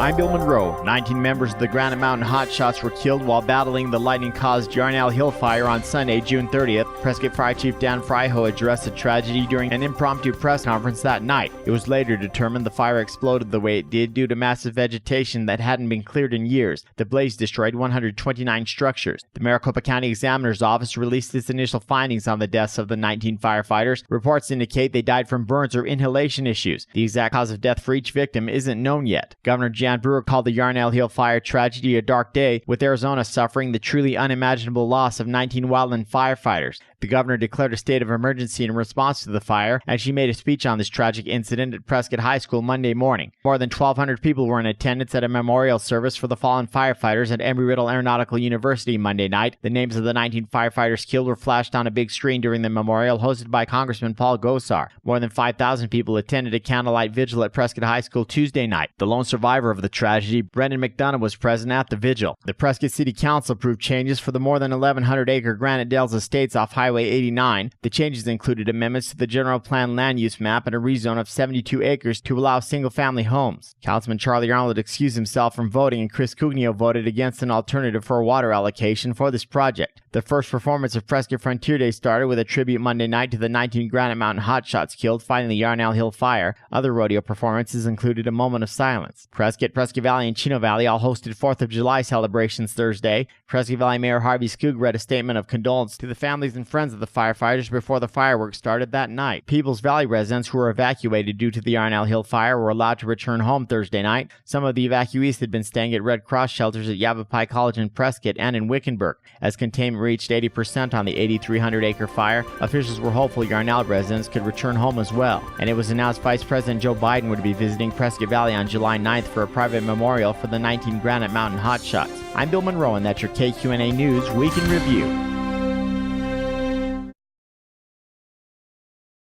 I'm Bill Monroe. 19 members of the Granite Mountain Hotshots were killed while battling the lightning-caused Yarnell Hill fire on Sunday, June 30th. Prescott Fire Chief Dan Fryho addressed the tragedy during an impromptu press conference that night. It was later determined the fire exploded the way it did due to massive vegetation that hadn't been cleared in years. The blaze destroyed 129 structures. The Maricopa County Examiner's Office released its initial findings on the deaths of the 19 firefighters. Reports indicate they died from burns or inhalation issues. The exact cause of death for each victim isn't known yet. Governor Jan Brewer called the Yarnell Hill fire tragedy a dark day, with Arizona suffering the truly unimaginable loss of 19 wildland firefighters. The governor declared a state of emergency in response to the fire, and she made a speech on this tragic incident at Prescott High School Monday morning. More than 1,200 people were in attendance at a memorial service for the fallen firefighters at Embry-Riddle Aeronautical University Monday night. The names of the 19 firefighters killed were flashed on a big screen during the memorial hosted by Congressman Paul Gosar. More than 5,000 people attended a candlelight vigil at Prescott High School Tuesday night. The lone survivor of the tragedy, Brendan McDonough, was present at the vigil. The Prescott City Council approved changes for the more than 1,100-acre Granite Dells Estates off Highway 89. The changes included amendments to the general plan land use map and a rezone of 72 acres to allow single-family homes. Councilman Charlie Arnold excused himself from voting, and Chris Cugnio voted against an alternative for a water allocation for this project. The first performance of Prescott Frontier Day started with a tribute Monday night to the 19 Granite Mountain Hotshots killed fighting the Yarnell Hill fire. Other rodeo performances included a moment of silence. Prescott Valley, and Chino Valley all hosted 4th of July celebrations Thursday. Prescott Valley Mayor Harvey Skoog read a statement of condolence to the families and friends of the firefighters before the fireworks started that night. Peoples Valley residents who were evacuated due to the Yarnell Hill fire were allowed to return home Thursday night. Some of the evacuees had been staying at Red Cross shelters at Yavapai College in Prescott and in Wickenburg. As containment reached 80% on the 8,300-acre fire, officials were hopeful Yarnell residents could return home as well. And it was announced Vice President Joe Biden would be visiting Prescott Valley on July 9th for a private memorial for the 19 Granite Mountain Hotshots. I'm Bill Monroe, and that's your KQNA News Week in Review.